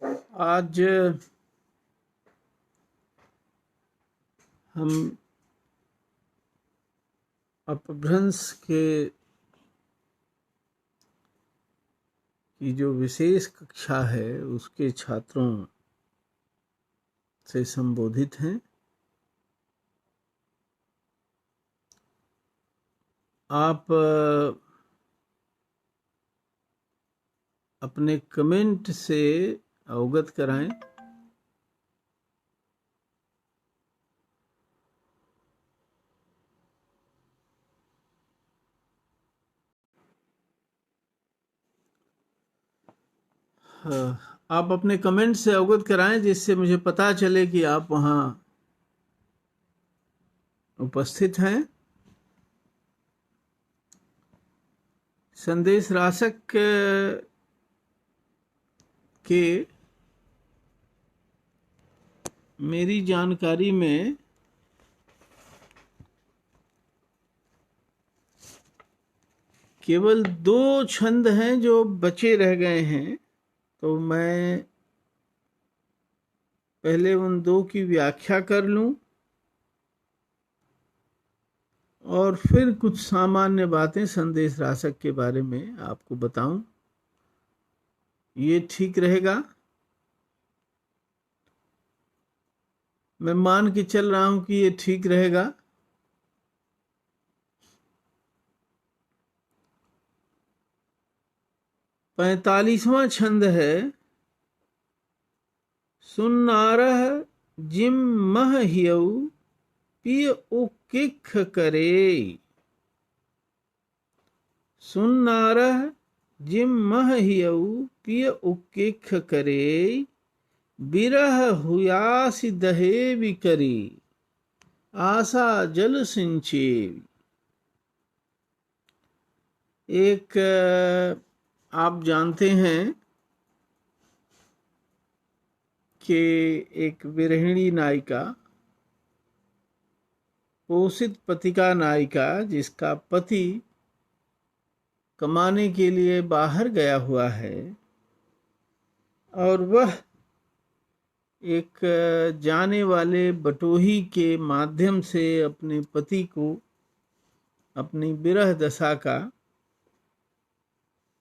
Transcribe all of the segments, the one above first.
आज हम अपभ्रंश की जो विशेष कक्षा है उसके छात्रों से संबोधित हैं। आप अपने कमेंट से अवगत कराएं। आप अपने कमेंट से अवगत कराएं जिससे मुझे पता चले कि आप वहां उपस्थित हैं। संदेश राशक के मेरी जानकारी में केवल 2 छंद हैं जो बचे रह गए हैं, तो मैं पहले उन 2 की व्याख्या कर लूं और फिर कुछ सामान्य बातें संदेश राशक के बारे में आपको बताऊं। ये ठीक रहेगा? मैं मान के चल रहा हूं कि ये ठीक रहेगा। पैंतालीसवां छंद है। सुन्नारह जिम मह हियऊ पिय उकिख करे। सुन्नारह जिम मह हियऊ पिय उकिख करे। बिरह हुयासी दहे बिकरी आशा जल सिंचेवी। एक आप जानते हैं कि एक विरहिणी नायिका, पोषित पतिका नायिका, जिसका पति कमाने के लिए बाहर गया हुआ है और वह एक जाने वाले बटोही के माध्यम से अपने पति को अपनी विरह दशा का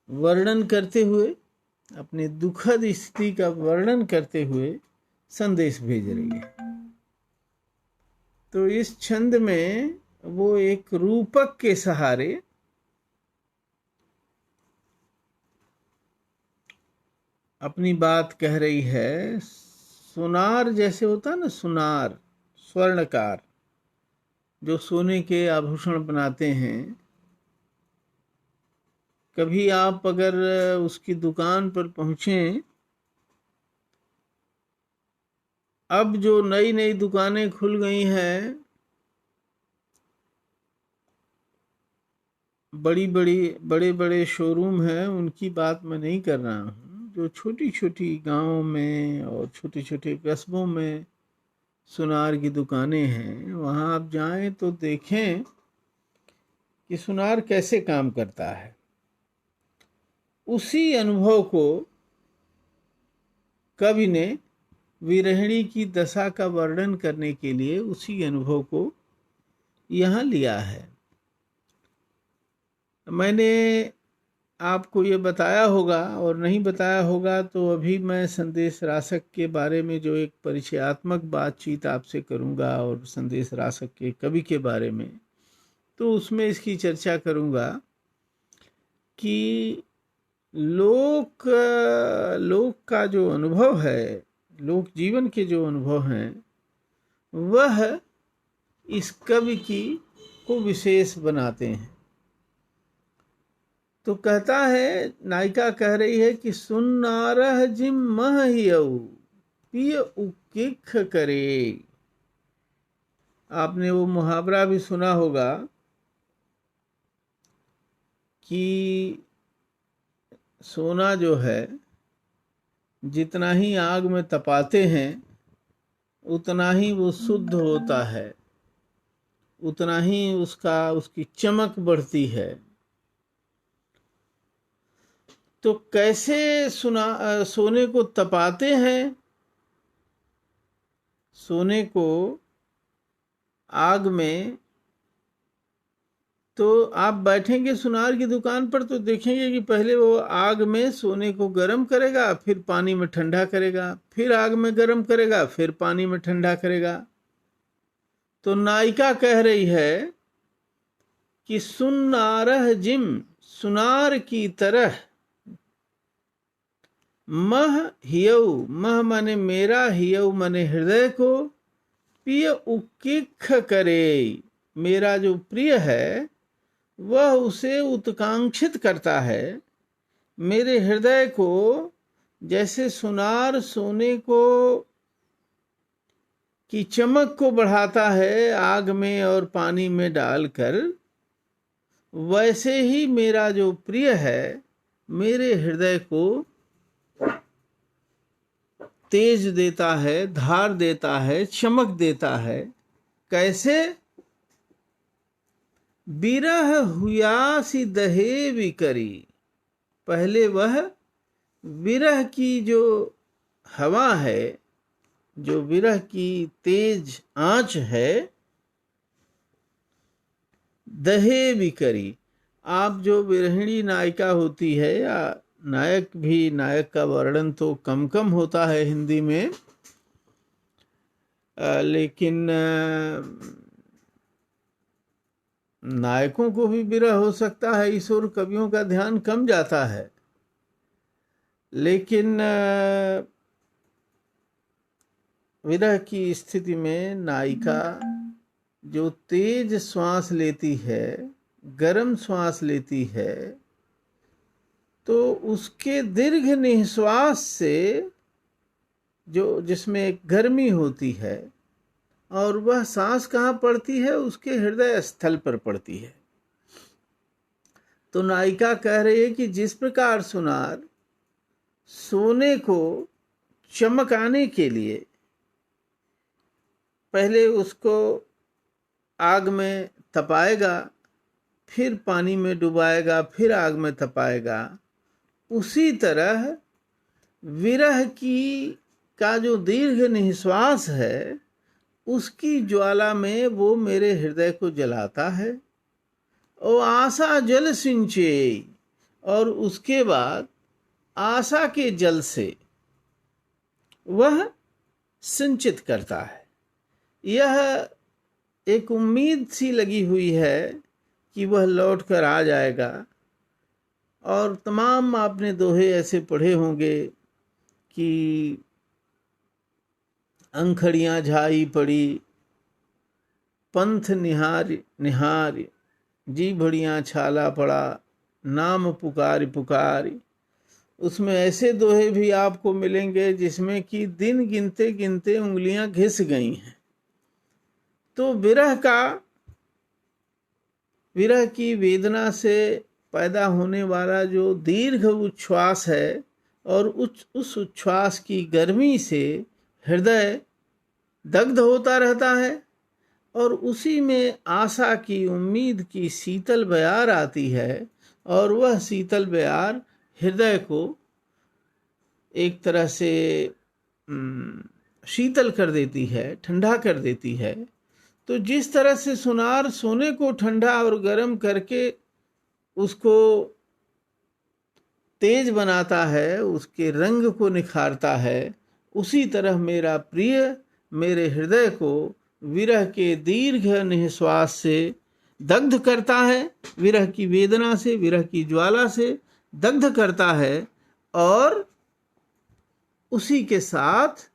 वर्णन करते हुए, अपनी दुखद स्थिति का वर्णन करते हुए संदेश भेज रही है। तो इस छंद में वो एक रूपक के सहारे अपनी बात कह रही है। सुनार जैसे होता है ना, सुनार स्वर्णकार जो सोने के आभूषण बनाते हैं, कभी आप अगर उसकी दुकान पर पहुंचें, अब जो नई नई दुकानें खुल गई हैं, बड़े बड़े शोरूम हैं, उनकी बात मैं नहीं कर रहा हूँ। जो छोटी छोटी गांवों में और छोटे छोटे कस्बों में सुनार की दुकानें हैं, वहाँ आप जाएं तो देखें कि सुनार कैसे काम करता है। उसी अनुभव को कवि ने विरहिणी की दशा का वर्णन करने के लिए उसी अनुभव को यहाँ लिया है। मैंने आपको ये बताया होगा और नहीं बताया होगा तो अभी मैं संदेश राशक के बारे में जो एक परिचयात्मक बातचीत आपसे करूँगा और संदेश राशक के कवि के बारे में, तो उसमें इसकी चर्चा करूँगा कि लोक का जो अनुभव है, लोक जीवन के जो अनुभव हैं, वह इस कवि को विशेष बनाते हैं। तो कहता है, नायिका कह रही है कि सुन्नारह जिम मह हियऊ पिय उकिख करे। आपने वो मुहावरा भी सुना होगा कि सोना जो है जितना ही आग में तपाते हैं उतना ही वो शुद्ध होता है, उतना ही उसकी चमक बढ़ती है। तो कैसे सोने को तपाते हैं, सोने को आग में। तो आप बैठेंगे सुनार की दुकान पर तो देखेंगे कि पहले वो आग में सोने को गर्म करेगा, फिर पानी में ठंडा करेगा, फिर आग में गर्म करेगा, फिर पानी में ठंडा करेगा। तो नायिका कह रही है कि सुन्नारह जिम, सुनार की तरह, मह हियऊ, मह माने मेरा, हियऊ माने हृदय को, प्रिय उकिख करे, मेरा जो प्रिय है वह उसे उत्कांक्षित करता है। मेरे हृदय को जैसे सुनार सोने को की चमक को बढ़ाता है आग में और पानी में डालकर, वैसे ही मेरा जो प्रिय है मेरे हृदय को तेज देता है, धार देता है, चमक देता है। कैसे? बिरह हुयासी दहे विकरी, पहले वह विरह की जो हवा है, जो विरह की तेज आंच है, दहे विकरी। आप जो विरहिणी नायिका होती है, या नायक भी, नायक का वर्णन तो कम कम होता है हिंदी में, लेकिन नायकों को भी विरह हो सकता है, इस ओर कवियों का ध्यान कम जाता है। लेकिन विरह की स्थिति में नायिका जो तेज श्वास लेती है, गर्म श्वास लेती है, तो उसके दीर्घ निश्वास से जो जिसमें एक गर्मी होती है, और वह सांस कहाँ पड़ती है? उसके हृदय स्थल पर पड़ती है। तो नायिका कह रही है कि जिस प्रकार सुनार सोने को चमकाने के लिए पहले उसको आग में तपाएगा, फिर पानी में डुबाएगा, फिर आग में तपाएगा, उसी तरह विरह की का जो दीर्घ निश्वास है, उसकी ज्वाला में वो मेरे हृदय को जलाता है। और आशा जल सिंचे, और उसके बाद आशा के जल से वह सिंचित करता है। यह एक उम्मीद सी लगी हुई है कि वह लौट कर आ जाएगा। और तमाम आपने दोहे ऐसे पढ़े होंगे कि अंखड़ियाँ झाई पड़ी, पंथ निहार निहार, जी भड़ियाँ छाला पड़ा, नाम पुकार पुकार। उसमें ऐसे दोहे भी आपको मिलेंगे जिसमें कि दिन गिनते गिनते उंगलियां घिस गई हैं। तो विरह की वेदना से पैदा होने वाला जो दीर्घ उच्छ्वास है, और उस उच्छ्वास की गर्मी से हृदय दग्ध होता रहता है, और उसी में आशा की, उम्मीद की शीतल बयार आती है, और वह शीतल बयार हृदय को एक तरह से शीतल कर देती है, ठंडा कर देती है। तो जिस तरह से सुनार सोने को ठंडा और गर्म करके उसको तेज बनाता है, उसके रंग को निखारता है, उसी तरह मेरा प्रिय मेरे हृदय को विरह के दीर्घ निश्वास से दग्ध करता है, विरह की वेदना से, विरह की ज्वाला से दग्ध करता है, और उसी के साथ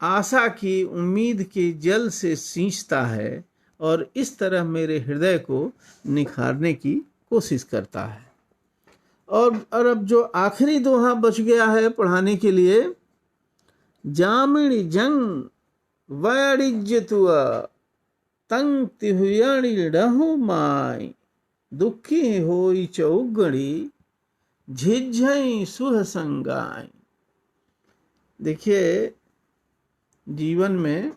आशा की, उम्मीद के जल से सींचता है, और इस तरह मेरे हृदय को निखारने की कोशिश करता है। और अब जो आखिरी दोहा बच गया है पढ़ाने के लिए, जामिनी जंग वैरिज्यतुआ तंग तिहुयाणी रहु माई, दुखी होई चौगड़ी झिझई सुह संगाई। देखिए, जीवन में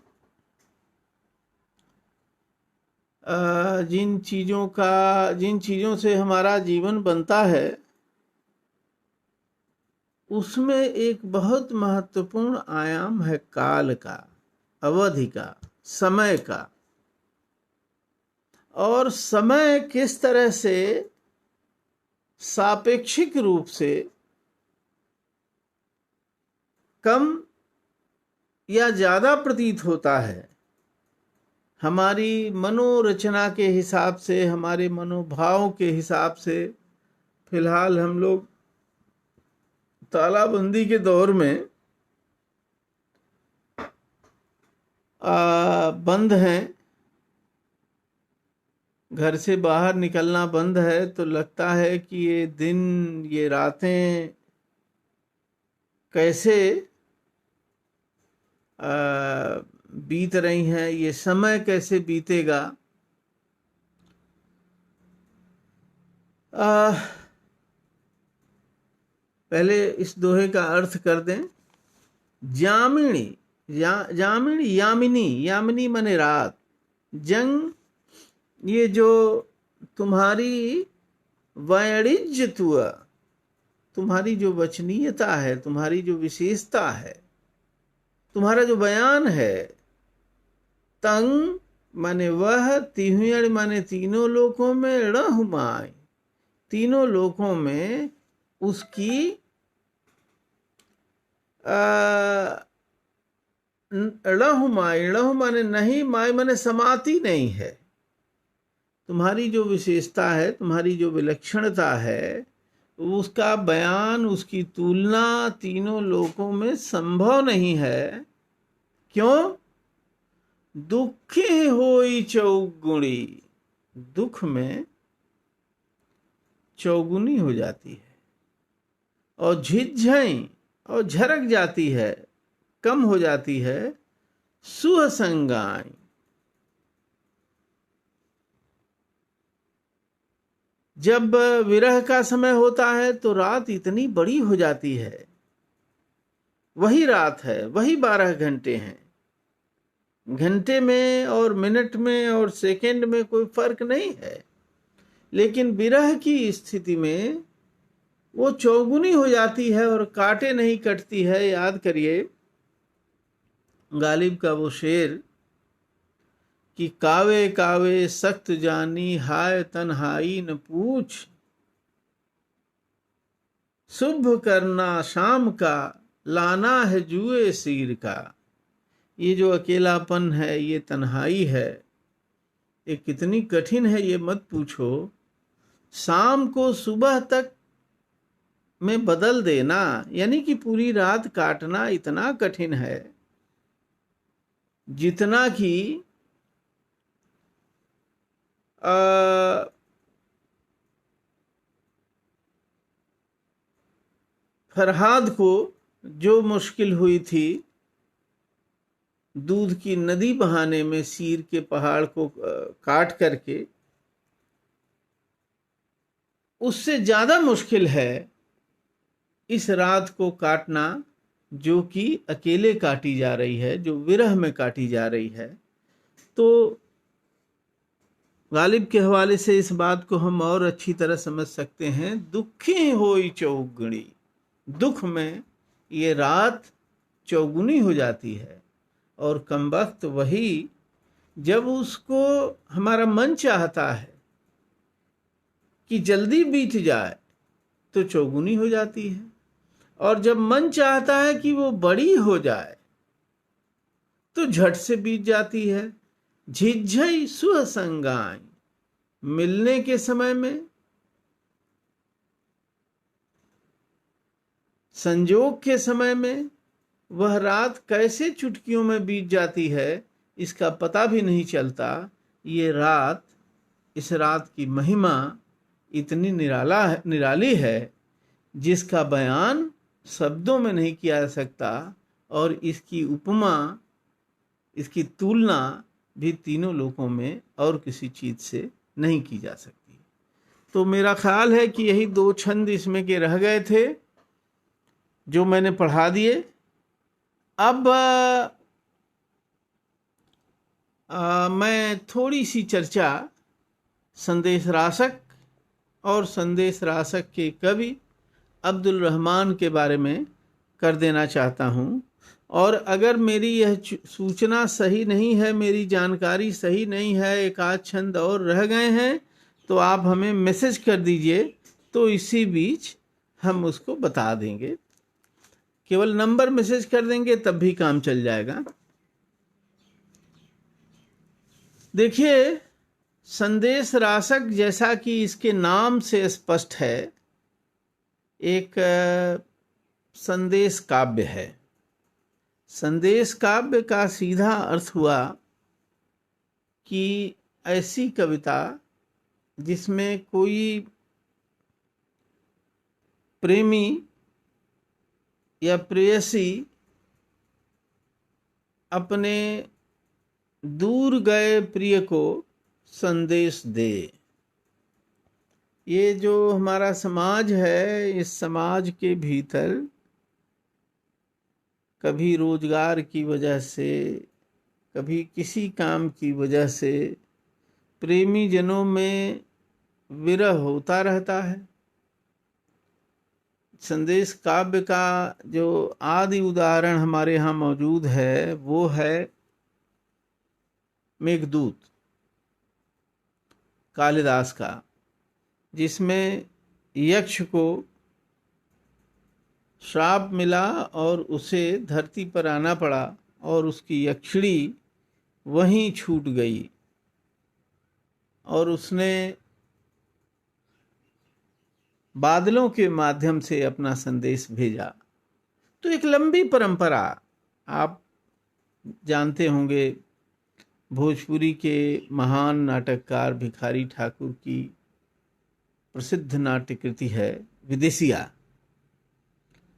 जिन चीज़ों से हमारा जीवन बनता है, उसमें एक बहुत महत्वपूर्ण आयाम है काल का, अवधि का, समय का। और समय किस तरह से सापेक्षिक रूप से कम या ज्यादा प्रतीत होता है हमारी मनोरचना के हिसाब से, हमारे मनोभाव के हिसाब से। फिलहाल हम लोग तालाबंदी के दौर में बंद हैं, घर से बाहर निकलना बंद है, तो लगता है कि ये दिन, ये रातें कैसे बीत रही हैं, ये समय कैसे बीतेगा। पहले इस दोहे का अर्थ कर दें। जामिनी, जामिनी, यामिनी, यामिनी माने रात। जंग, ये जो तुम्हारी वाणिज्यत्व, तुम्हारी जो वचनीयता है, तुम्हारी जो विशेषता है, तुम्हारा जो बयान है। तंग माने वह, तिहुण माने तीनों लोकों में, रणहुमाय तीनों लोकों में उसकी रणहुमाय, रणहु माने नहीं, माय माने समाती नहीं है। तुम्हारी जो विशेषता है, तुम्हारी जो विलक्षणता है, उसका बयान, उसकी तुलना तीनों लोकों में संभव नहीं है। क्यों? दुखी होई चौगुणी, दुख में चौगुनी हो जाती है, और झिझई, और झरक जाती है, कम हो जाती है। सुहसंगाई, जब विरह का समय होता है तो रात इतनी बड़ी हो जाती है। वही रात है, वही 12 घंटे हैं। घंटे में और मिनट में और सेकंड में कोई फर्क नहीं है, लेकिन विरह की स्थिति में वो चौगुनी हो जाती है और काटे नहीं कटती है। याद करिए गालिब का वो शेर कि कावे कावे सख्त जानी, हाय तन्हाई न पूछ, शुभ करना शाम का, लाना है जुए सीर का। ये जो अकेलापन है, ये तन्हाई है, ये कितनी कठिन है ये मत पूछो। शाम को सुबह तक में बदल देना, यानी कि पूरी रात काटना इतना कठिन है जितना कि फरहाद को जो मुश्किल हुई थी दूध की नदी बहाने में, सीर के पहाड़ को काट करके, उससे ज्यादा मुश्किल है इस रात को काटना जो कि अकेले काटी जा रही है, जो विरह में काटी जा रही है। तो गालिब के हवाले से इस बात को हम और अच्छी तरह समझ सकते हैं। दुखी होई चौगुनी, दुख में ये रात चौगुनी हो जाती है। और कमबख्त वही, जब उसको हमारा मन चाहता है कि जल्दी बीत जाए तो चौगुनी हो जाती है, और जब मन चाहता है कि वो बड़ी हो जाए तो झट से बीत जाती है। झिझई सुहसंगाई, मिलने के समय में, संजोग के समय में वह रात कैसे चुटकियों में बीत जाती है इसका पता भी नहीं चलता। ये रात, इस रात की महिमा इतनी निराली है जिसका बयान शब्दों में नहीं किया जा सकता, और इसकी उपमा, इसकी तुलना भी तीनों लोकों में और किसी चीज से नहीं की जा सकती। तो मेरा ख्याल है कि यही 2 छंद इसमें के रह गए थे जो मैंने पढ़ा दिए। अब मैं थोड़ी सी चर्चा संदेश रासक और संदेश रासक के कवि अब्दुल रहमान के बारे में कर देना चाहता हूँ। और अगर मेरी यह सूचना सही नहीं है, मेरी जानकारी सही नहीं है, एक आध छंद और रह गए हैं, तो आप हमें मैसेज कर दीजिए, तो इसी बीच हम उसको बता देंगे। केवल नंबर मैसेज कर देंगे तब भी काम चल जाएगा। देखिए, संदेश रासक जैसा कि इसके नाम से स्पष्ट है, एक संदेश काव्य है। संदेश काव्य का सीधा अर्थ हुआ कि ऐसी कविता जिसमें कोई प्रेमी या प्रेयसी अपने दूर गए प्रिय को संदेश दे। ये जो हमारा समाज है, इस समाज के भीतर कभी रोजगार की वजह से, कभी किसी काम की वजह से प्रेमी जनों में विरह होता रहता है। संदेश काव्य का जो आदि उदाहरण हमारे यहाँ मौजूद है वो है मेघदूत कालिदास का, जिसमें यक्ष को श्राप मिला और उसे धरती पर आना पड़ा और उसकी यक्षिणी वहीं छूट गई और उसने बादलों के माध्यम से अपना संदेश भेजा। तो एक लंबी परंपरा, आप जानते होंगे, भोजपुरी के महान नाटककार भिखारी ठाकुर की प्रसिद्ध नाट्य कृति है विदेशिया।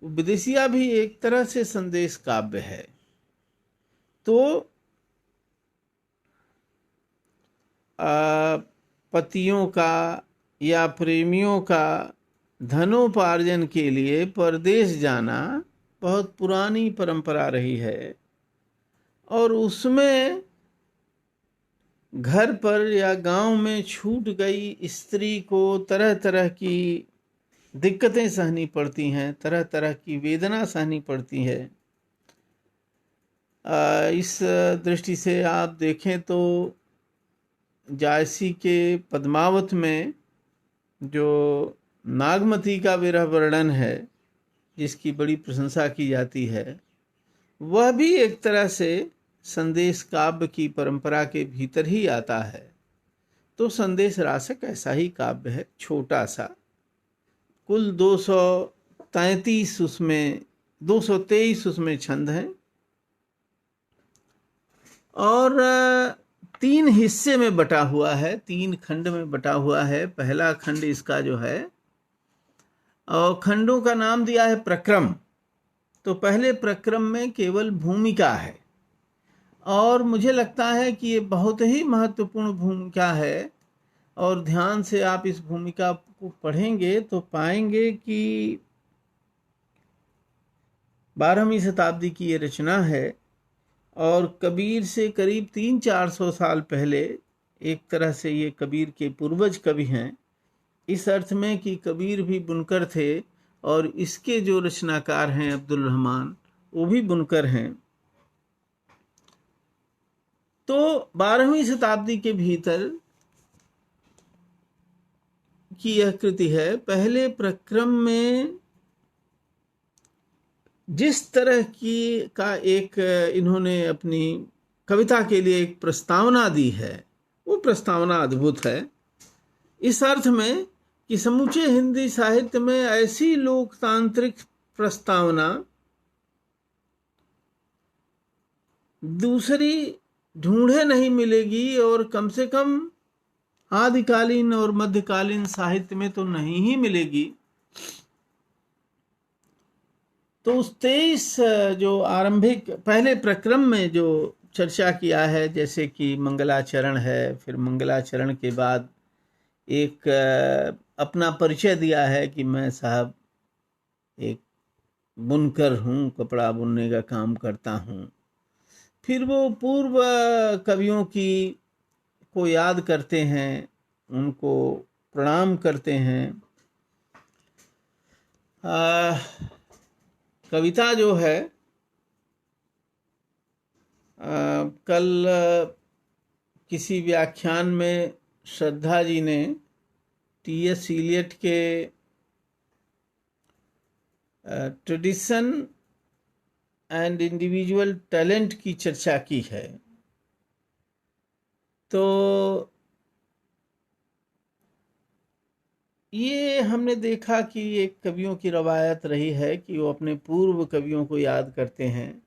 विदेशिया भी एक तरह से संदेश काव्य है। तो पतियों का या प्रेमियों का धनोपार्जन के लिए परदेश जाना बहुत पुरानी परंपरा रही है, और उसमें घर पर या गांव में छूट गई स्त्री को तरह तरह की दिक्कतें सहनी पड़ती हैं, तरह तरह की वेदना सहनी पड़ती है। इस दृष्टि से आप देखें तो जायसी के पद्मावत में जो नागमती का विरह वर्णन है, जिसकी बड़ी प्रशंसा की जाती है, वह भी एक तरह से संदेश काव्य की परंपरा के भीतर ही आता है। तो संदेश रासक ऐसा ही काव्य है, छोटा सा। कुल 233 उसमें 223 उसमें छंद हैं और 3 हिस्से में बटा हुआ है, 3 खंड में बटा हुआ है। पहला खंड इसका जो है, और खंडों का नाम दिया है प्रक्रम। तो पहले प्रक्रम में केवल भूमिका है, और मुझे लगता है कि ये बहुत ही महत्वपूर्ण भूमिका है, और ध्यान से आप इस भूमिका को पढ़ेंगे तो पाएंगे कि 12वीं शताब्दी की ये रचना है, और कबीर से करीब 300-400 साल पहले, एक तरह से ये कबीर के पूर्वज कवि हैं, इस अर्थ में कि कबीर भी बुनकर थे और इसके जो रचनाकार हैं अब्दुल रहमान, वो भी बुनकर हैं। तो 12वीं शताब्दी के भीतर की यह कृति है। पहले प्रक्रम में जिस तरह की का एक इन्होंने अपनी कविता के लिए एक प्रस्तावना दी है, वो प्रस्तावना अद्भुत है, इस अर्थ में कि समूचे हिंदी साहित्य में ऐसी लोकतांत्रिक प्रस्तावना दूसरी ढूंढे नहीं मिलेगी, और कम से कम आदिकालीन और मध्यकालीन साहित्य में तो नहीं ही मिलेगी। तो उस 23 जो आरंभिक पहले प्रक्रम में जो चर्चा किया है, जैसे कि मंगलाचरण है, फिर मंगलाचरण के बाद एक अपना परिचय दिया है कि मैं साहब एक बुनकर हूँ, कपड़ा बुनने का काम करता हूँ। फिर वो पूर्व कवियों की को याद करते हैं, उनको प्रणाम करते हैं, आ, कविता जो है, कल किसी व्याख्यान में श्रद्धा जी ने टी.एस. इलियट के ट्रेडिशन एंड इंडिविजुअल टैलेंट की चर्चा की है। तो ये हमने देखा कि एक कवियों की रवायत रही है कि वो अपने पूर्व कवियों को याद करते हैं,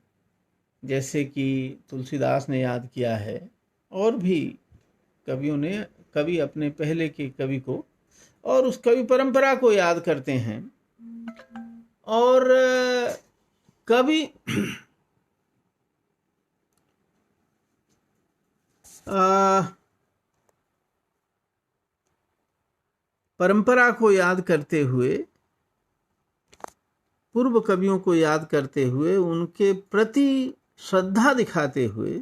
जैसे कि तुलसीदास ने याद किया है, और भी कवि अपने पहले के कवि को और उस कवि परंपरा को याद करते हैं। और कवि परंपरा को याद करते हुए, पूर्व कवियों को याद करते हुए, उनके प्रति श्रद्धा दिखाते हुए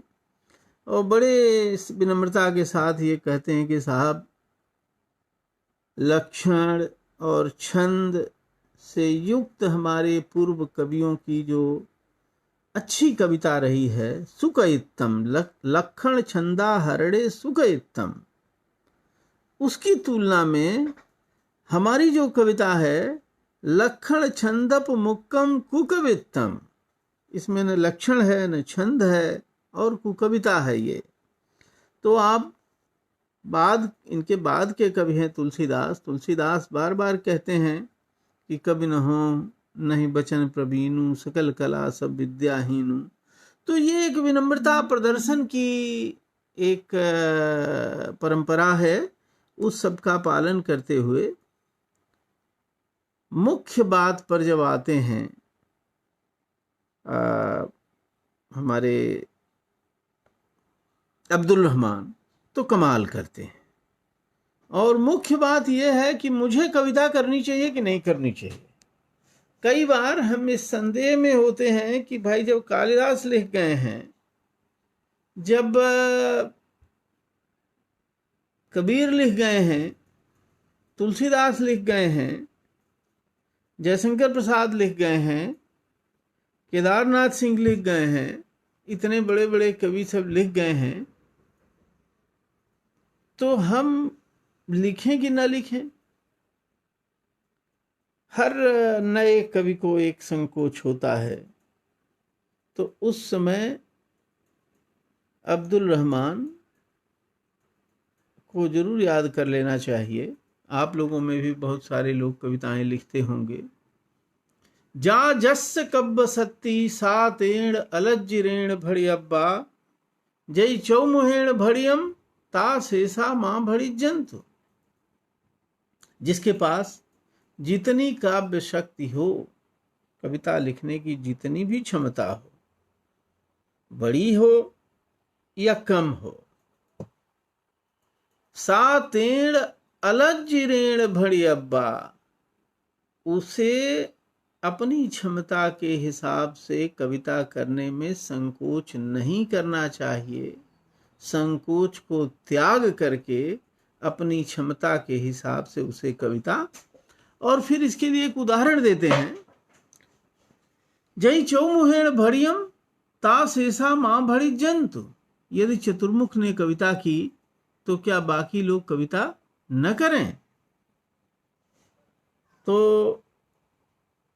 और बड़े विनम्रता के साथ ये कहते हैं कि साहब, लक्षण और छंद से युक्त हमारे पूर्व कवियों की जो अच्छी कविता रही है, सुकयित्तम लक्षण छंदा हरड़े सुकयित्तम, उसकी तुलना में हमारी जो कविता है, लक्षण छंदप मुक्कम कुकवित्तम, इसमें न लक्षण है न छंद है और कुकविता है। ये तो आप इनके बाद के कवि हैं तुलसीदास बार बार कहते हैं कि कवि न हो नहीं बचन प्रवीणु, सकल कला सब विद्याहीनु। तो ये एक विनम्रता प्रदर्शन की एक परंपरा है। उस सब का पालन करते हुए मुख्य बात पर जब आते हैं हमारे अब्दुल रहमान, तो कमाल करते हैं। और मुख्य बात यह है कि मुझे कविता करनी चाहिए कि नहीं करनी चाहिए। कई बार हम इस संदेह में होते हैं कि भाई, जब कालिदास लिख गए हैं, जब कबीर लिख गए हैं, तुलसीदास लिख गए हैं, जयशंकर प्रसाद लिख गए हैं, केदारनाथ सिंह लिख गए हैं, इतने बड़े बड़े कवि सब लिख गए हैं, तो हम लिखें कि ना लिखें? हर नए कवि को एक संकोच होता है। तो उस समय अब्दुल रहमान को जरूर याद कर लेना चाहिए। आप लोगों में भी बहुत सारे लोग कविताएं लिखते होंगे। जा जस कब्ब सत्ती सातेण अलज रेण भड़ी अब्बा, जय चौमुहेण भड़ियम ता शेषा मां भड़ी जंतु। जिसके पास जितनी काव्य शक्ति हो, कविता लिखने की जितनी भी क्षमता हो, बड़ी हो या कम हो, सातेण अलज रेण भड़ी अब्बा, उसे अपनी क्षमता के हिसाब से कविता करने में संकोच नहीं करना चाहिए। संकोच को त्याग करके अपनी क्षमता के हिसाब से उसे कविता। और फिर इसके लिए एक उदाहरण देते हैं, जय चौमुहेण भड़ियम ता शेषा मां भड़ी जंतु। यदि चतुर्मुख ने कविता की तो क्या बाकी लोग कविता न करें? तो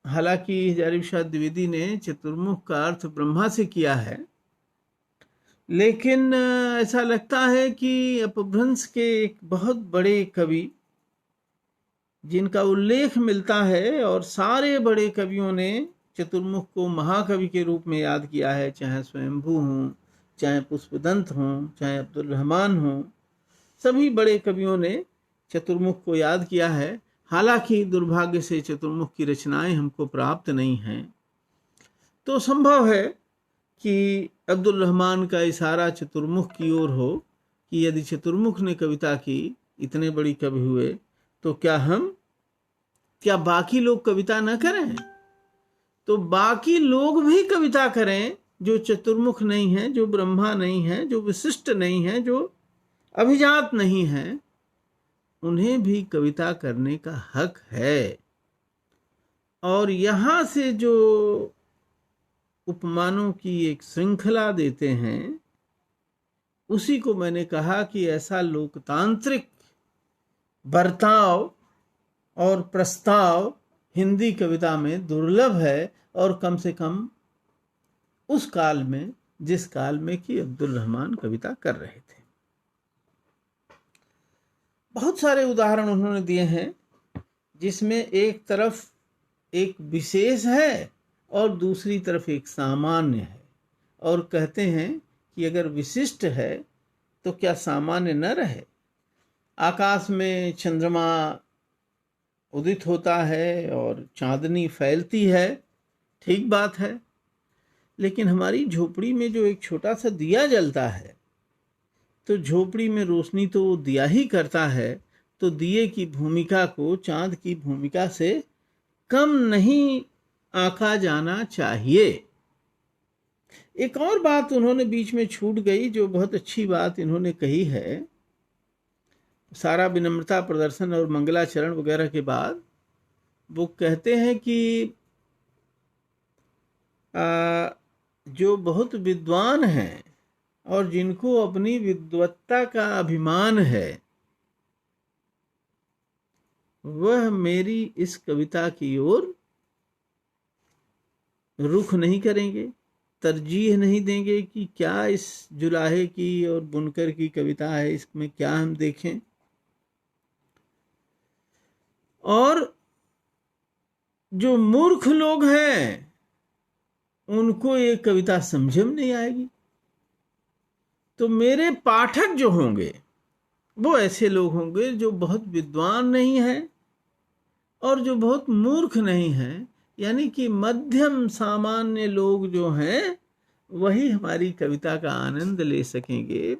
हालांकि हजारी प्रसाद द्विवेदी ने चतुर्मुख का अर्थ ब्रह्मा से किया है, लेकिन ऐसा लगता है कि अपभ्रंश के एक बहुत बड़े कवि जिनका उल्लेख मिलता है, और सारे बड़े कवियों ने चतुर्मुख को महाकवि के रूप में याद किया है, चाहे स्वयंभू हों, चाहे पुष्पदंत हों, चाहे अब्दुल रहमान हों, सभी बड़े कवियों ने चतुर्मुख को याद किया है। हालांकि दुर्भाग्य से चतुर्मुख की रचनाएं हमको प्राप्त नहीं हैं। तो संभव है कि अब्दुल रहमान का इशारा चतुर्मुख की ओर हो कि यदि चतुर्मुख ने कविता की, इतने बड़ी कवि हुए, तो क्या बाकी लोग कविता न करें? तो बाकी लोग भी कविता करें, जो चतुर्मुख नहीं है, जो ब्रह्मा नहीं है, जो विशिष्ट नहीं है, जो अभिजात नहीं है, उन्हें भी कविता करने का हक है। और यहाँ से जो उपमानों की एक श्रृंखला देते हैं, उसी को मैंने कहा कि ऐसा लोकतांत्रिक बर्ताव और प्रस्ताव हिंदी कविता में दुर्लभ है, और कम से कम उस काल में, जिस काल में कि अब्दुल रहमान कविता कर रहे थे। बहुत सारे उदाहरण उन्होंने दिए हैं जिसमें एक तरफ एक विशेष है और दूसरी तरफ एक सामान्य है, और कहते हैं कि अगर विशिष्ट है तो क्या सामान्य न रहे। आकाश में चंद्रमा उदित होता है और चांदनी फैलती है, ठीक बात है, लेकिन हमारी झोपड़ी में जो एक छोटा सा दिया जलता है, तो झोपड़ी में रोशनी तो वो दिया ही करता है, तो दिए की भूमिका को चांद की भूमिका से कम नहीं आंका जाना चाहिए। एक और बात उन्होंने बीच में छूट गई, जो बहुत अच्छी बात इन्होंने कही है। सारा विनम्रता प्रदर्शन और मंगलाचरण वगैरह के बाद वो कहते हैं कि जो बहुत विद्वान हैं और जिनको अपनी विद्वत्ता का अभिमान है, वह मेरी इस कविता की ओर रुख नहीं करेंगे, तरजीह नहीं देंगे कि क्या इस जुलाहे की और बुनकर की कविता है, इसमें क्या हम देखें। और जो मूर्ख लोग हैं उनको ये कविता समझ में नहीं आएगी। तो मेरे पाठक जो होंगे वो ऐसे लोग होंगे जो बहुत विद्वान नहीं हैं और जो बहुत मूर्ख नहीं हैं, यानी कि मध्यम सामान्य लोग जो हैं वही हमारी कविता का आनंद ले सकेंगे।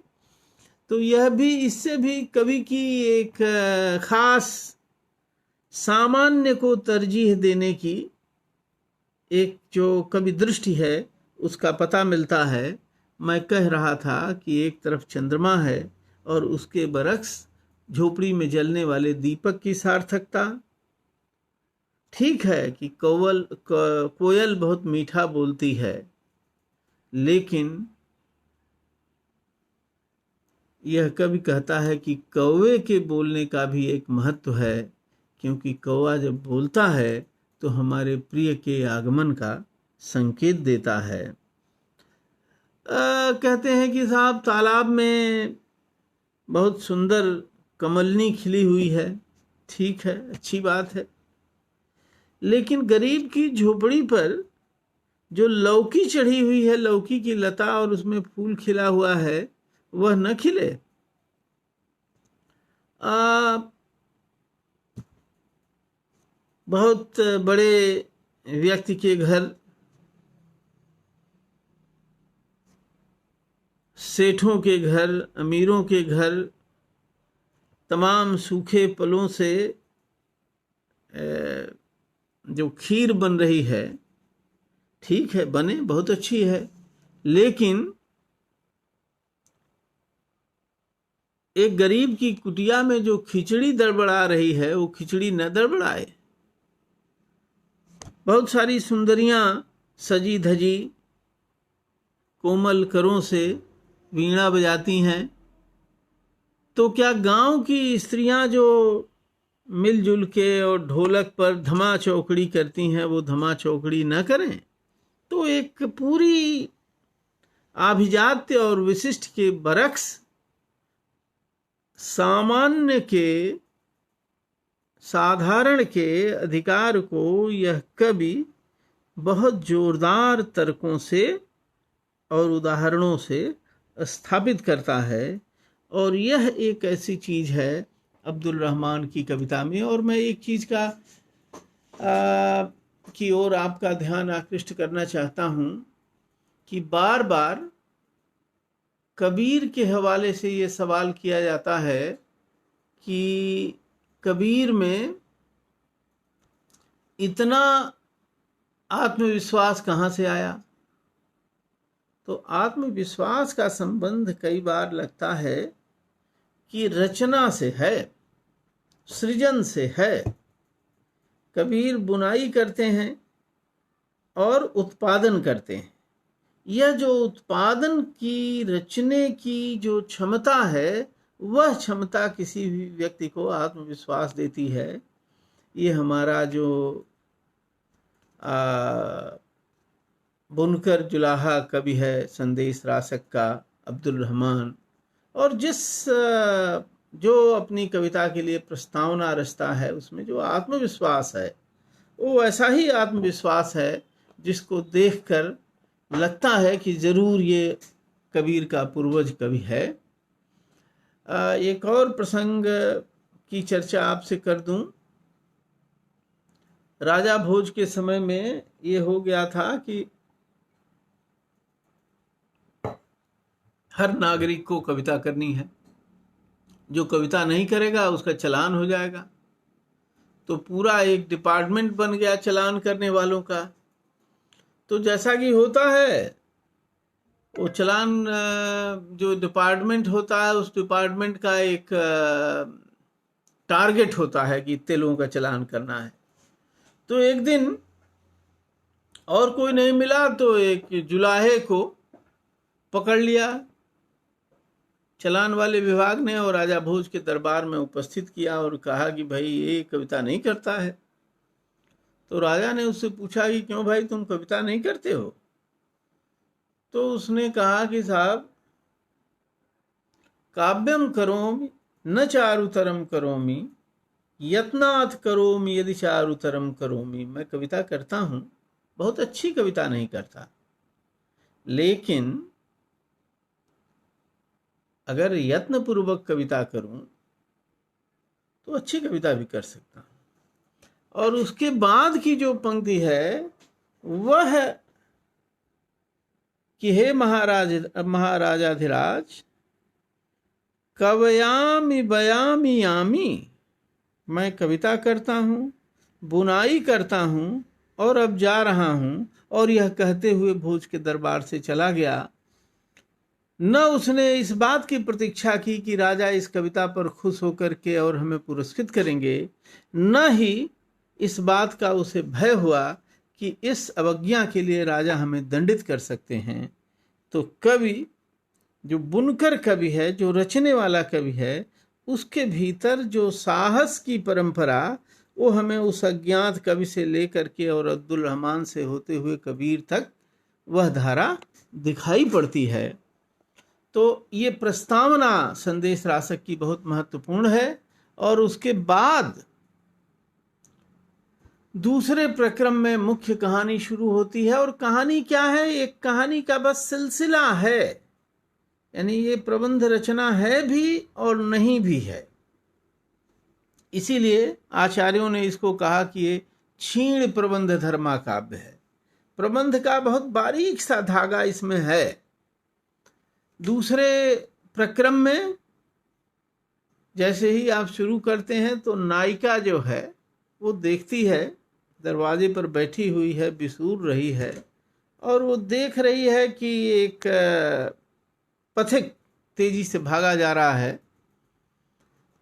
तो यह भी, इससे भी कवि की एक खास सामान्य को तरजीह देने की एक जो कवि दृष्टि है उसका पता मिलता है। मैं कह रहा था कि एक तरफ चंद्रमा है और उसके बरक्स झोपड़ी में जलने वाले दीपक की सार्थकता। ठीक है कि कोयल बहुत मीठा बोलती है, लेकिन यह कवि कहता है कि कौवे के बोलने का भी एक महत्व है, क्योंकि कौवा जब बोलता है तो हमारे प्रिय के आगमन का संकेत देता है। कहते हैं कि साहब तालाब में बहुत सुंदर कमलनी खिली हुई है, ठीक है, अच्छी बात है, लेकिन गरीब की झोपड़ी पर जो लौकी चढ़ी हुई है, लौकी की लता और उसमें फूल खिला हुआ है, वह न खिले। बहुत बड़े व्यक्ति के घर, सेठों के घर, अमीरों के घर तमाम सूखे फलों से जो खीर बन रही है, ठीक है, बने, बहुत अच्छी है, लेकिन एक गरीब की कुटिया में जो खिचड़ी दड़बड़ा रही है वो खिचड़ी न दड़बड़ाए। बहुत सारी सुंदरियां सजी धजी कोमल करों से वीणा बजाती हैं, तो क्या गांव की स्त्रियां जो मिलजुल के और ढोलक पर धमा चौकड़ी करती हैं वो धमा चौकड़ी न करें? तो एक पूरी आभिजात्य और विशिष्ट के बरक्स सामान्य के, साधारण के अधिकार को यह कवि बहुत जोरदार तर्कों से और उदाहरणों से स्थापित करता है। और यह एक ऐसी चीज है अब्दुल रहमान की कविता में। और मैं एक चीज का की ओर आपका ध्यान आकृष्ट करना चाहता हूं कि बार बार कबीर के हवाले से ये सवाल किया जाता है कि कबीर में इतना आत्मविश्वास कहाँ से आया? तो आत्मविश्वास का संबंध कई बार लगता है कि रचना से है, सृजन से है। कबीर बुनाई करते हैं और उत्पादन करते हैं। यह जो उत्पादन की, रचने की जो क्षमता है, वह क्षमता किसी भी व्यक्ति को आत्मविश्वास देती है। ये हमारा जो बुनकर जुलाहा कवि है संदेश रासक का अब्दुल रहमान, और जो अपनी कविता के लिए प्रस्तावना रचता है, उसमें जो आत्मविश्वास है वो ऐसा ही आत्मविश्वास है जिसको देखकर लगता है कि जरूर ये कबीर का पूर्वज कवि है। एक और प्रसंग की चर्चा आपसे कर दूं। राजा भोज के समय में ये हो गया था कि हर नागरिक को कविता करनी है, जो कविता नहीं करेगा उसका चालान हो जाएगा। तो पूरा एक डिपार्टमेंट बन गया चालान करने वालों का। तो जैसा कि होता है, वो चालान जो डिपार्टमेंट होता है, उस डिपार्टमेंट का एक टारगेट होता है कि इतने लोगों का चालान करना है। तो एक दिन और कोई नहीं मिला तो एक जुलाहे को पकड़ लिया चालान वाले विभाग ने और राजा भोज के दरबार में उपस्थित किया और कहा कि भाई ये कविता नहीं करता है। तो राजा ने उससे पूछा कि क्यों भाई, तुम कविता नहीं करते हो? तो उसने कहा कि साहब, काव्यम करोमि न चारुतरम करोमि यत्नात् करोमि यदि चारुतरम करोमि। मैं कविता करता हूं, बहुत अच्छी कविता नहीं करता, लेकिन अगर यत्न पूर्वक कविता करूं तो अच्छी कविता भी कर सकता हूं। और उसके बाद की जो पंक्ति है वह है कि हे महाराजाधिराज, कवयामि बयामि यामि। मैं कविता करता हूं, बुनाई करता हूं और अब जा रहा हूं। और यह कहते हुए भोज के दरबार से चला गया। न उसने इस बात की प्रतीक्षा की कि राजा इस कविता पर खुश होकर के और हमें पुरस्कृत करेंगे, न ही इस बात का उसे भय हुआ कि इस अवज्ञा के लिए राजा हमें दंडित कर सकते हैं। तो कवि, जो बुनकर कवि है, जो रचने वाला कवि है, उसके भीतर जो साहस की परंपरा, वो हमें उस अज्ञात कवि से लेकर के और अब्दुल रहमान से होते हुए कबीर तक वह धारा दिखाई पड़ती है। तो ये प्रस्तावना संदेश रासक की बहुत महत्वपूर्ण है। और उसके बाद दूसरे प्रक्रम में मुख्य कहानी शुरू होती है। और कहानी क्या है? एक कहानी का बस सिलसिला है, यानी ये प्रबंध रचना है भी और नहीं भी है। इसीलिए आचार्यों ने इसको कहा कि ये क्षीण प्रबंध धर्मा काव्य है। प्रबंध का बहुत बारीक सा धागा इसमें है। दूसरे प्रक्रम में जैसे ही आप शुरू करते हैं तो नायिका जो है वो देखती है, दरवाजे पर बैठी हुई है, बिसूर रही है, और वो देख रही है कि एक पथिक तेजी से भागा जा रहा है।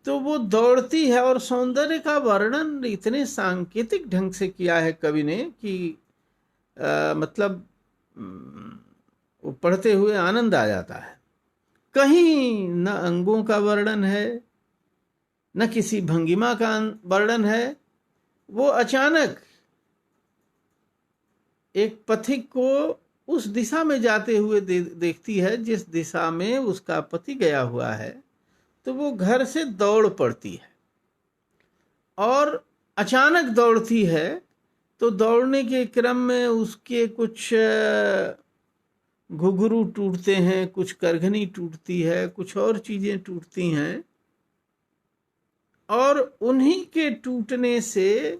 तो वो दौड़ती है और सौंदर्य का वर्णन इतने सांकेतिक ढंग से किया है कवि ने कि मतलब वो पढ़ते हुए आनंद आ जाता है। कहीं न अंगों का वर्णन है, न किसी भंगिमा का वर्णन है। वो अचानक एक पथिक को उस दिशा में जाते हुए देखती है जिस दिशा में उसका पति गया हुआ है। तो वो घर से दौड़ पड़ती है और अचानक दौड़ती है। तो दौड़ने के क्रम में उसके कुछ घुघरू टूटते हैं, कुछ करघनी टूटती है, कुछ और चीजें टूटती हैं। और उन्हीं के टूटने से,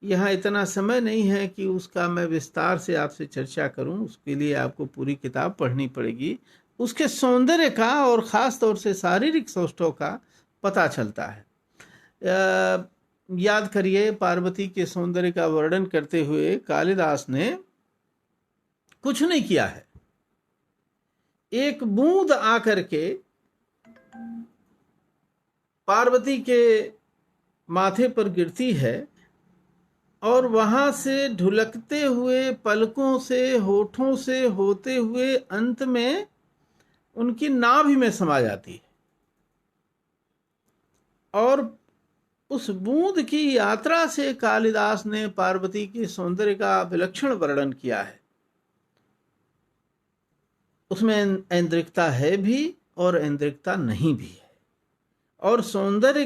यहाँ इतना समय नहीं है कि उसका मैं विस्तार से आपसे चर्चा करूं, उसके लिए आपको पूरी किताब पढ़नी पड़ेगी। उसके सौंदर्य का और ख़ास तौर से शारीरिक सौष्ठव का पता चलता है। याद करिए, पार्वती के सौंदर्य का वर्णन करते हुए कालिदास ने कुछ नहीं किया है। एक बूंद आकर के पार्वती के माथे पर गिरती है और वहां से ढुलकते हुए पलकों से, होठों से होते हुए अंत में उनकी नाभि में समा जाती है। और उस बूंद की यात्रा से कालिदास ने पार्वती के सौंदर्य का विलक्षण वर्णन किया है। उसमें ऐन्द्रिकता है भी और ऐन्द्रिकता नहीं भी है। और सौंदर्य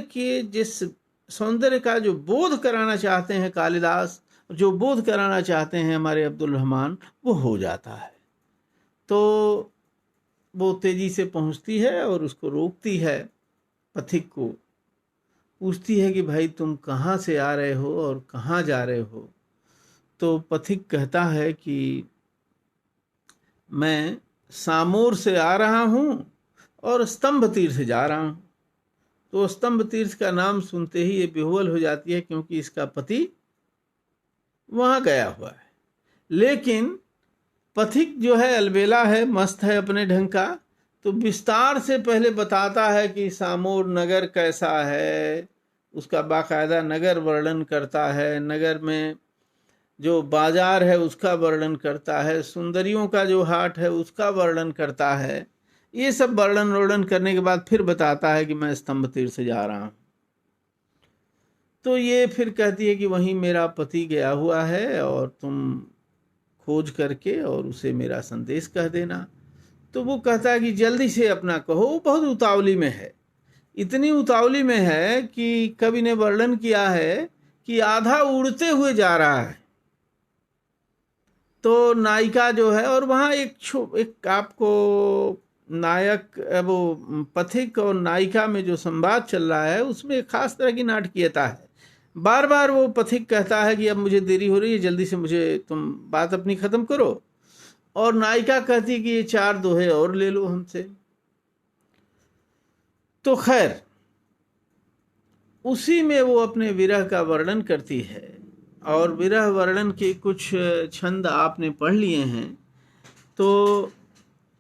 का जो बोध कराना चाहते हैं कालिदास, जो बोध कराना चाहते हैं हमारे अब्दुल रहमान, वो हो जाता है। तो वो तेजी से पहुंचती है और उसको रोकती है, पथिक को पूछती है कि भाई तुम कहाँ से आ रहे हो और कहाँ जा रहे हो। तो पथिक कहता है कि मैं सामोर से आ रहा हूँ और स्तंभ तीर्थ जा रहा हूँ। तो स्तंभ तीर्थ का नाम सुनते ही ये बेहोल हो जाती है, क्योंकि इसका पति वहां गया हुआ है। लेकिन पथिक जो है अलबेला है, मस्त है अपने ढंग का, तो विस्तार से पहले बताता है कि सामोर नगर कैसा है, उसका बाकायदा नगर वर्णन करता है, नगर में जो बाजार है उसका वर्णन करता है, सुंदरियों का जो हाट है उसका वर्णन करता है। ये सब वर्णन करने के बाद फिर बताता है कि मैं स्तंभ तीर्थ से जा रहा हूं। तो ये फिर कहती है कि वहीं मेरा पति गया हुआ है और तुम खोज करके और उसे मेरा संदेश कह देना। तो वो कहता है कि जल्दी से अपना कहो। वो बहुत उतावली में है, इतनी उतावली में है कि कवि ने वर्णन किया है कि आधा उड़ते हुए जा रहा है। तो नायिका जो है, और वहाँ एक आपको नायक, वो पथिक और नायिका में जो संवाद चल रहा है उसमें एक खास तरह की नाटकीयता है। बार बार वो पथिक कहता है कि अब मुझे देरी हो रही है, जल्दी से मुझे तुम बात अपनी खत्म करो। और नायिका कहती है कि ये 4 दोहे और ले लो हमसे। तो खैर उसी में वो अपने विरह का वर्णन करती है। और विरह वर्णन के कुछ छंद आपने पढ़ लिए हैं, तो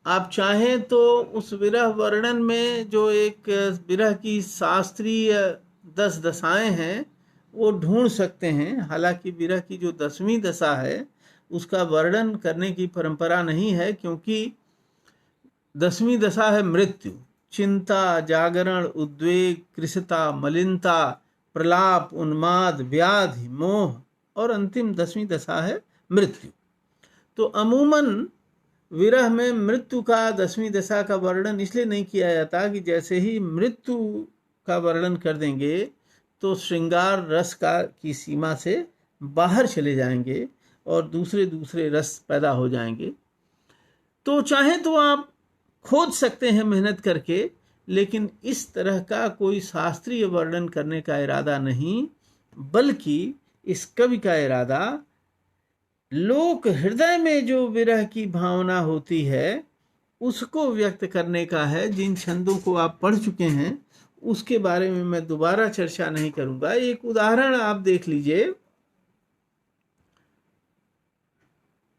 आप चाहें तो उस विरह वर्णन में जो एक विरह की शास्त्रीय 10 दशाएं हैं वो ढूंढ सकते हैं। हालांकि विरह की जो 10वीं दशा है उसका वर्णन करने की परंपरा नहीं है, क्योंकि 10वीं दशा है मृत्यु। चिंता, जागरण, उद्वेग, कृशता, मलिनता, प्रलाप, उन्माद, व्याधि, मोह, और अंतिम 10वीं दशा है मृत्यु। तो अमूमन विरह में मृत्यु का 10वीं दशा का वर्णन इसलिए नहीं किया जाता कि जैसे ही मृत्यु का वर्णन कर देंगे तो श्रृंगार रस की सीमा से बाहर चले जाएंगे और दूसरे रस पैदा हो जाएंगे। तो चाहे तो आप खोज सकते हैं मेहनत करके, लेकिन इस तरह का कोई शास्त्रीय वर्णन करने का इरादा नहीं, बल्कि इस कवि का इरादा लोक हृदय में जो विरह की भावना होती है उसको व्यक्त करने का है। जिन छंदों को आप पढ़ चुके हैं उसके बारे में मैं दोबारा चर्चा नहीं करूंगा। एक उदाहरण आप देख लीजिए,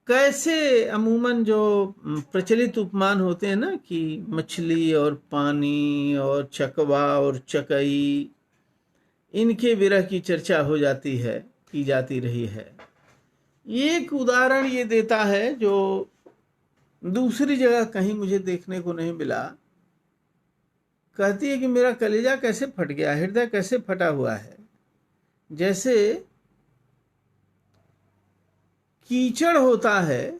कैसे अमूमन जो प्रचलित उपमान होते हैं ना कि मछली और पानी और चकवा और चकई, इनके विरह की चर्चा हो जाती है, की जाती रही है। एक उदाहरण ये देता है जो दूसरी जगह कहीं मुझे देखने को नहीं मिला। कहती है कि मेरा कलेजा कैसे फट गया, हृदय कैसे फटा हुआ है। जैसे कीचड़ होता है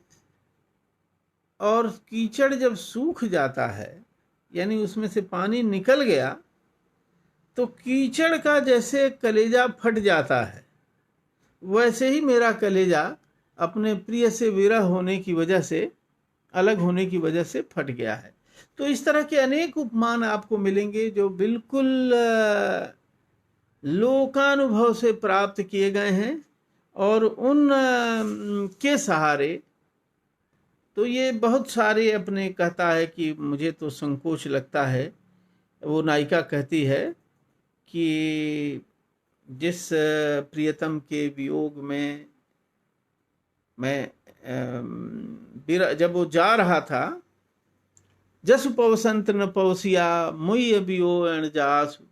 और कीचड़ जब सूख जाता है, यानी उसमें से पानी निकल गया, तो कीचड़ का जैसे कलेजा फट जाता है, वैसे ही मेरा कलेजा अपने प्रिय से विरह होने की वजह से, अलग होने की वजह से फट गया है। तो इस तरह के अनेक उपमान आपको मिलेंगे जो बिल्कुल लोकानुभव से प्राप्त किए गए हैं और उन के सहारे। तो ये बहुत सारे अपने कहता है कि मुझे तो संकोच लगता है। वो नायिका कहती है कि जिस प्रियतम के वियोग में मैं जब वो जा रहा था, जस पवसंत न पवसिया मुई अबियो एण जासु,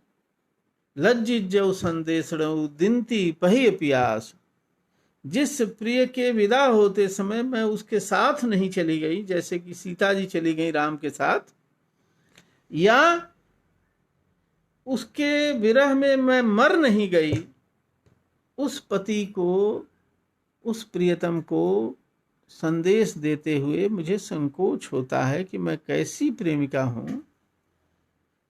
लज्जित जव संदेशणु दिनती पहिय पियास। जिस प्रिय के विदा होते समय मैं उसके साथ नहीं चली गई, जैसे कि सीता जी चली गई राम के साथ, या उसके विरह में मैं मर नहीं गई, उस पति को, उस प्रियतम को संदेश देते हुए मुझे संकोच होता है कि मैं कैसी प्रेमिका हूं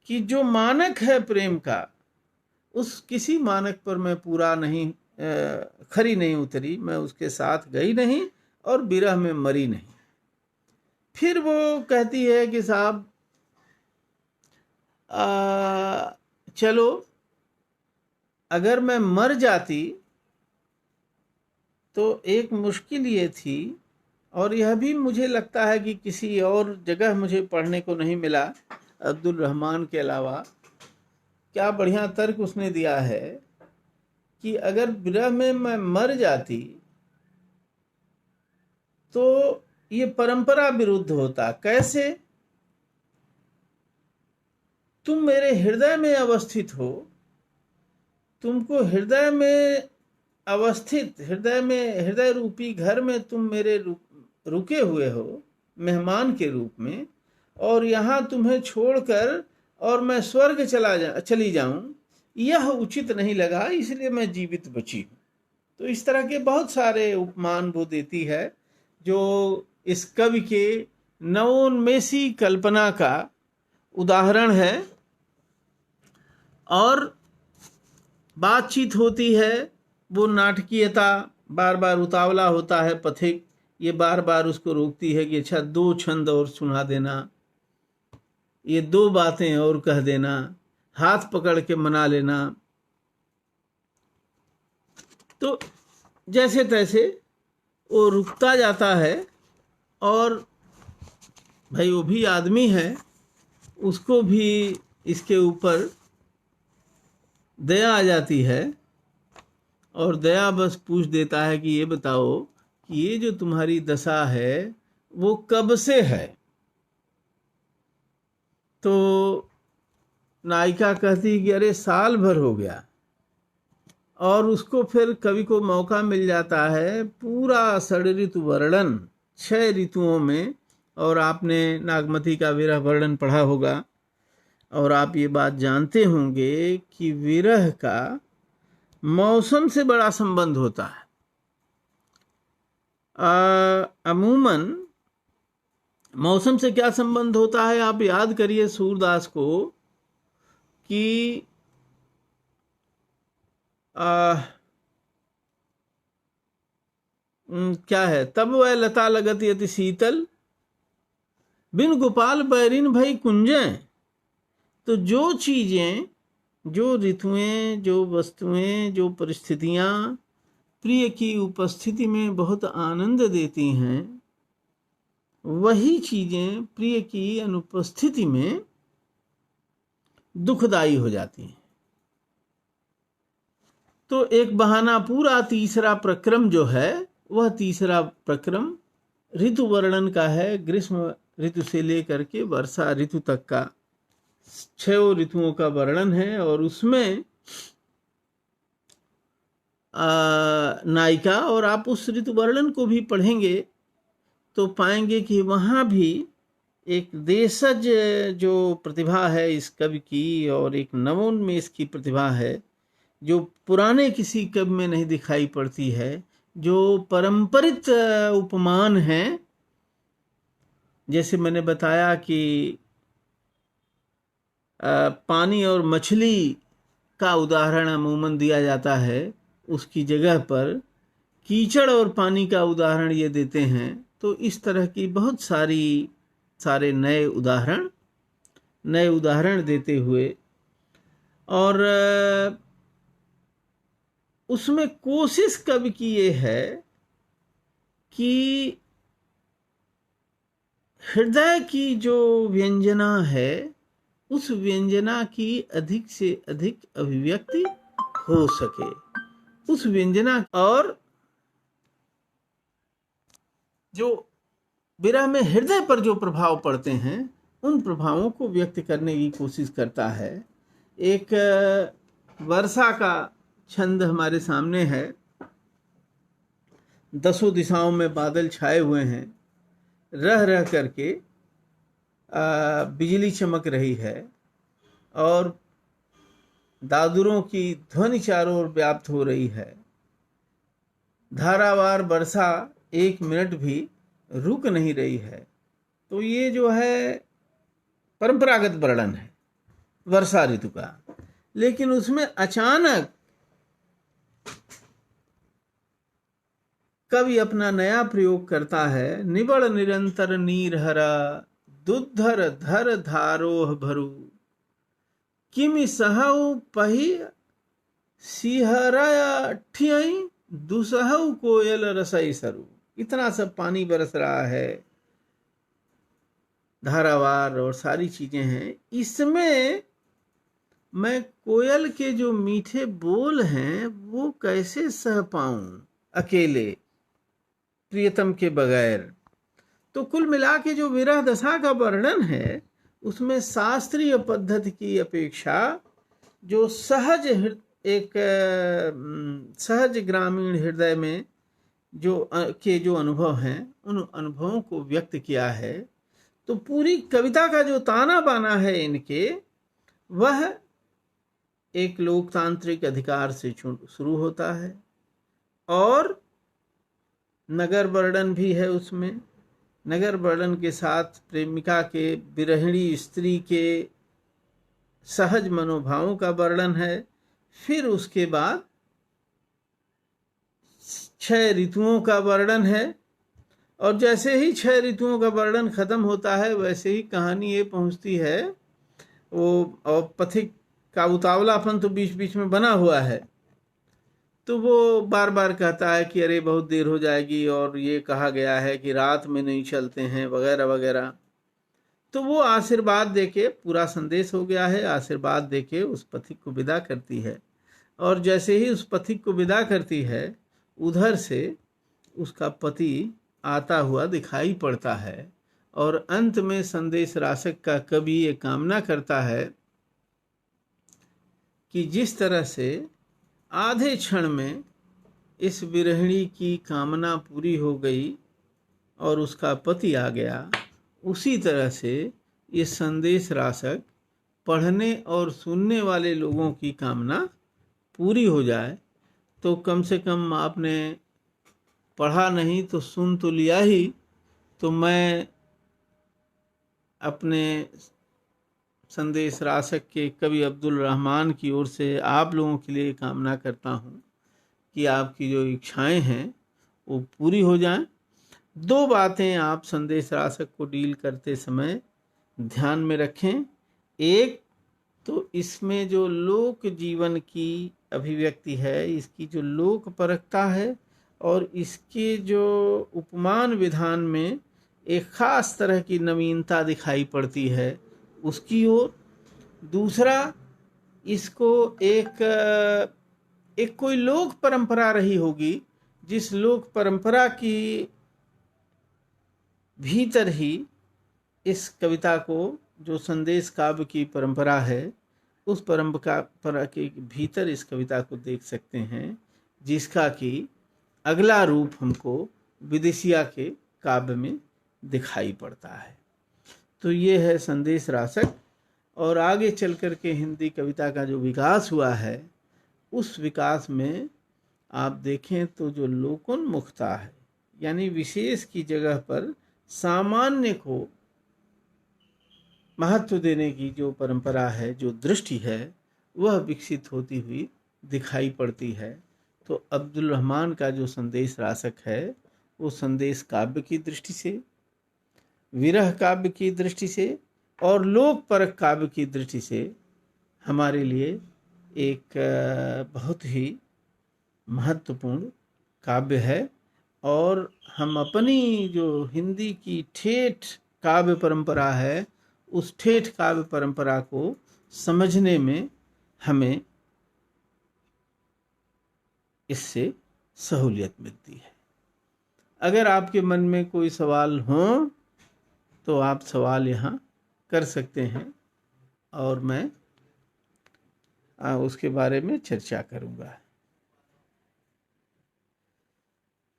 कि जो मानक है प्रेम का, उस किसी मानक पर मैं पूरा नहीं, खरी नहीं उतरी, मैं उसके साथ गई नहीं और विरह में मरी नहीं। फिर वो कहती है कि साहब चलो अगर मैं मर जाती तो एक मुश्किल ये थी, और यह भी मुझे लगता है कि किसी और जगह मुझे पढ़ने को नहीं मिला अब्दुल रहमान के अलावा। क्या बढ़िया तर्क उसने दिया है कि अगर विरह में मैं मर जाती तो ये परंपरा विरुद्ध होता। कैसे? तुम मेरे हृदय में अवस्थित हो, तुमको हृदय में अवस्थित, हृदय में, हृदय रूपी घर में तुम मेरे रुके हुए हो मेहमान के रूप में, और यहाँ तुम्हें छोड़कर और मैं स्वर्ग चली जाऊं, यह उचित नहीं लगा, इसलिए मैं जीवित बची हूं। तो इस तरह के बहुत सारे उपमान वो देती है जो इस कवि के नवोन्मेषी कल्पना का उदाहरण है। और बातचीत होती है, वो नाटकीयता, बार बार उतावला होता है पथिक, ये बार बार उसको रोकती है कि अच्छा 2 छंद और सुना देना, ये 2 बातें और कह देना, हाथ पकड़ के मना लेना। तो जैसे तैसे वो रुकता जाता है, और भाई वो भी आदमी है, उसको भी इसके ऊपर दया आ जाती है, और दया बस पूछ देता है कि ये बताओ कि ये जो तुम्हारी दशा है वो कब से है? तो नायिका कहती कि अरे साल भर हो गया। और उसको फिर कवि को मौका मिल जाता है पूरा षड्ऋतु वर्णन 6 ऋतुओं में। और आपने नागमती का विरह वर्णन पढ़ा होगा, और आप ये बात जानते होंगे कि विरह का मौसम से बड़ा संबंध होता है। अमूमन मौसम से क्या संबंध होता है? आप याद करिए सूरदास को कि क्या है, तब वह लता लगत यति शीतल, बिन गोपाल बैरिन भई कुंजें। तो जो चीजें, जो ऋतुएं, जो वस्तुएं, जो परिस्थितियां प्रिय की उपस्थिति में बहुत आनंद देती हैं, वही चीजें प्रिय की अनुपस्थिति में दुखदाई हो जाती हैं। तो एक बहाना पूरा तीसरा प्रक्रम जो है, वह तीसरा प्रक्रम ऋतु वर्णन का है। ग्रीष्म ऋतु से लेकर के वर्षा ऋतु तक का 6 ऋतुओं का वर्णन है। और उसमें नायिका, और आप उस ऋतु वर्णन को भी पढ़ेंगे तो पाएंगे कि वहाँ भी एक देशज जो प्रतिभा है इस कवि की, और एक नवोन्मेष की प्रतिभा है जो पुराने किसी कवि में नहीं दिखाई पड़ती है, जो परंपरित उपमान हैं। जैसे मैंने बताया कि पानी और मछली का उदाहरण अमूमन दिया जाता है, उसकी जगह पर कीचड़ और पानी का उदाहरण ये देते हैं। तो इस तरह की बहुत सारे नए उदाहरण देते हुए, और उसमें कोशिश कवि की ये है कि हृदय की जो व्यंजना है, उस व्यंजना की अधिक से अधिक अभिव्यक्ति हो सके, उस व्यंजना, और जो विरह में हृदय पर जो प्रभाव पड़ते हैं, उन प्रभावों को व्यक्त करने की कोशिश करता है। एक वर्षा का छंद हमारे सामने है। दसों दिशाओं में बादल छाए हुए हैं, रह रह करके बिजली चमक रही है और दादुरों की ध्वनि चारों ओर व्याप्त हो रही है। धारावार वर्षा 1 मिनट भी रुक नहीं रही है। तो ये जो है परंपरागत वर्णन है वर्षा ऋतु का। लेकिन उसमें अचानक कवि अपना नया प्रयोग करता है। निबड़ निरंतर नीर हरा, दुद्धर धर धारोह भरू, किमि सहु पही सिहरा ठियई, दुसहु कोयल रसई सरू। इतना सब पानी बरस रहा है, धारावार और सारी चीजें हैं। इसमें मैं कोयल के जो मीठे बोल हैं वो कैसे सह पाऊं अकेले, प्रियतम के बगैर। तो कुल मिला के जो विरह दशा का वर्णन है उसमें शास्त्रीय पद्धति की अपेक्षा जो सहज सहज ग्रामीण हृदय में जो अनुभव हैं उन अनुभवों को व्यक्त किया है। तो पूरी कविता का जो ताना बाना है इनके, वह एक लोकतांत्रिक अधिकार से शुरू होता है और नगर वर्णन भी है उसमें। नगर वर्णन के साथ प्रेमिका के, विरहिणी स्त्री के सहज मनोभावों का वर्णन है। फिर उसके बाद 6 ऋतुओं का वर्णन है और जैसे ही 6 ऋतुओं का वर्णन खत्म होता है वैसे ही कहानी ये पहुंचती है वो, और पथिक का उतावलापन तो बीच बीच में बना हुआ है। तो वो बार बार कहता है कि अरे बहुत देर हो जाएगी और ये कहा गया है कि रात में नहीं चलते हैं वगैरह वगैरह। तो वो आशीर्वाद देके, पूरा संदेश हो गया है, आशीर्वाद देके उस पथिक को विदा करती है। और जैसे ही उस पथिक को विदा करती है उधर से उसका पति आता हुआ दिखाई पड़ता है और अंत में संदेश राशक का कवि ये कामना करता है कि जिस तरह से आधे क्षण में इस विरहिणी की कामना पूरी हो गई और उसका पति आ गया, उसी तरह से ये संदेश राशक पढ़ने और सुनने वाले लोगों की कामना पूरी हो जाए। तो कम से कम आपने पढ़ा नहीं तो सुन तो लिया ही। तो मैं अपने संदेश राशक के कवि अब्दुल रहमान की ओर से आप लोगों के लिए कामना करता हूँ कि आपकी जो इच्छाएं हैं वो पूरी हो जाएं। 2 बातें आप संदेश राशक को डील करते समय ध्यान में रखें। एक तो इसमें जो लोक जीवन की अभिव्यक्ति है, इसकी जो लोक परकता है और इसके जो उपमान विधान में एक खास तरह की नवीनता दिखाई पड़ती है उसकी ओर। दूसरा, इसको एक कोई लोक परंपरा रही होगी, जिस लोक परंपरा की भीतर ही इस कविता को, जो संदेश काव्य की परंपरा है, उस परंपरा के भीतर इस कविता को देख सकते हैं, जिसका कि अगला रूप हमको विदेशिया के काव्य में दिखाई पड़ता है। तो ये है संदेश राशक। और आगे चल कर के हिंदी कविता का जो विकास हुआ है, उस विकास में आप देखें तो जो लोकोन्मुखता है, यानी विशेष की जगह पर सामान्य को महत्व देने की जो परंपरा है, जो दृष्टि है, वह विकसित होती हुई दिखाई पड़ती है। तो अब्दुल रहमान का जो संदेश राशक है वो संदेश काव्य की दृष्टि से, विरह काव्य की दृष्टि से और लोक परक काव्य की दृष्टि से हमारे लिए एक बहुत ही महत्वपूर्ण काव्य है। और हम अपनी जो हिंदी की ठेठ काव्य परंपरा है, उस ठेठ काव्य परंपरा को समझने में हमें इससे सहूलियत मिलती है। अगर आपके मन में कोई सवाल हो तो आप सवाल यहाँ कर सकते हैं और मैं उसके बारे में चर्चा करूँगा।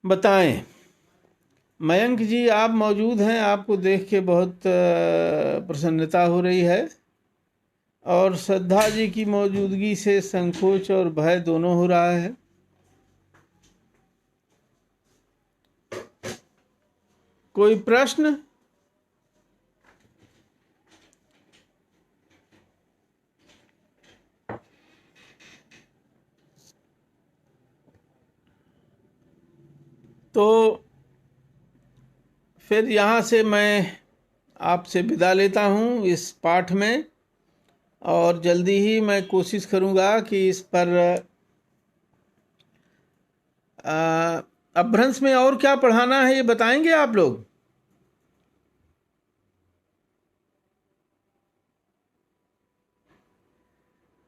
बताएं मयंक जी, आप मौजूद हैं, आपको देख के बहुत प्रसन्नता हो रही है, और श्रद्धा जी की मौजूदगी से संकोच और भय दोनों हो रहा है। कोई प्रश्न? तो फिर यहाँ से मैं आपसे विदा लेता हूँ इस पाठ में, और जल्दी ही मैं कोशिश करूँगा कि इस पर अपभ्रंश में और क्या पढ़ाना है ये बताएंगे आप लोग?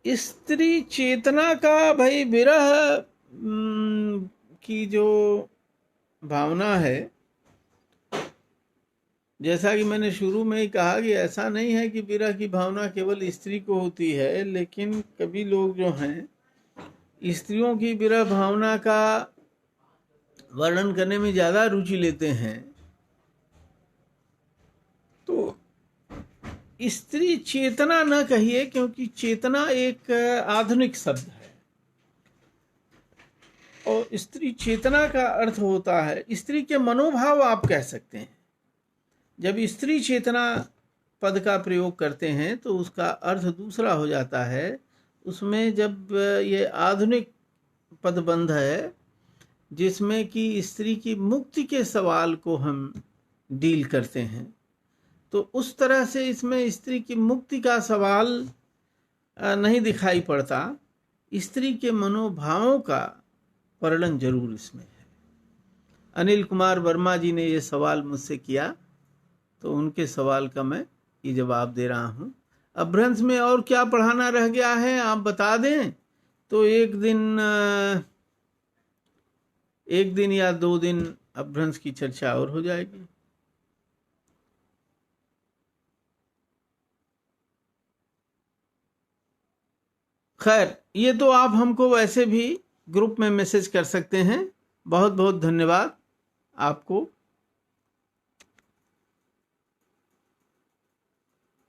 स्त्री चेतना का भाई विरह की जो भावना है, जैसा कि मैंने शुरू में ही कहा कि ऐसा नहीं है कि विरह की भावना केवल स्त्री को होती है, लेकिन कभी लोग जो हैं स्त्रियों की विरह भावना का वर्णन करने में ज़्यादा रुचि लेते हैं। तो स्त्री चेतना न कहिए, क्योंकि चेतना एक आधुनिक शब्द है, और स्त्री चेतना का अर्थ होता है स्त्री के मनोभाव आप कह सकते हैं। जब स्त्री चेतना पद का प्रयोग करते हैं तो उसका अर्थ दूसरा हो जाता है। उसमें जब ये आधुनिक पदबंध है जिसमें कि स्त्री की मुक्ति के सवाल को हम डील करते हैं, तो उस तरह से इसमें स्त्री की मुक्ति का सवाल नहीं दिखाई पड़ता। स्त्री के मनोभावों का वर्णन जरूर इसमें है। अनिल कुमार वर्मा जी ने ये सवाल मुझसे किया, तो उनके सवाल का मैं ये जवाब दे रहा हूँ। अपभ्रंश में और क्या पढ़ाना रह गया है आप बता दें, तो एक दिन या 2 दिन अपभ्रंश की चर्चा और हो जाएगी। खैर, ये तो आप हमको वैसे भी ग्रुप में मैसेज कर सकते हैं। बहुत बहुत धन्यवाद आपको।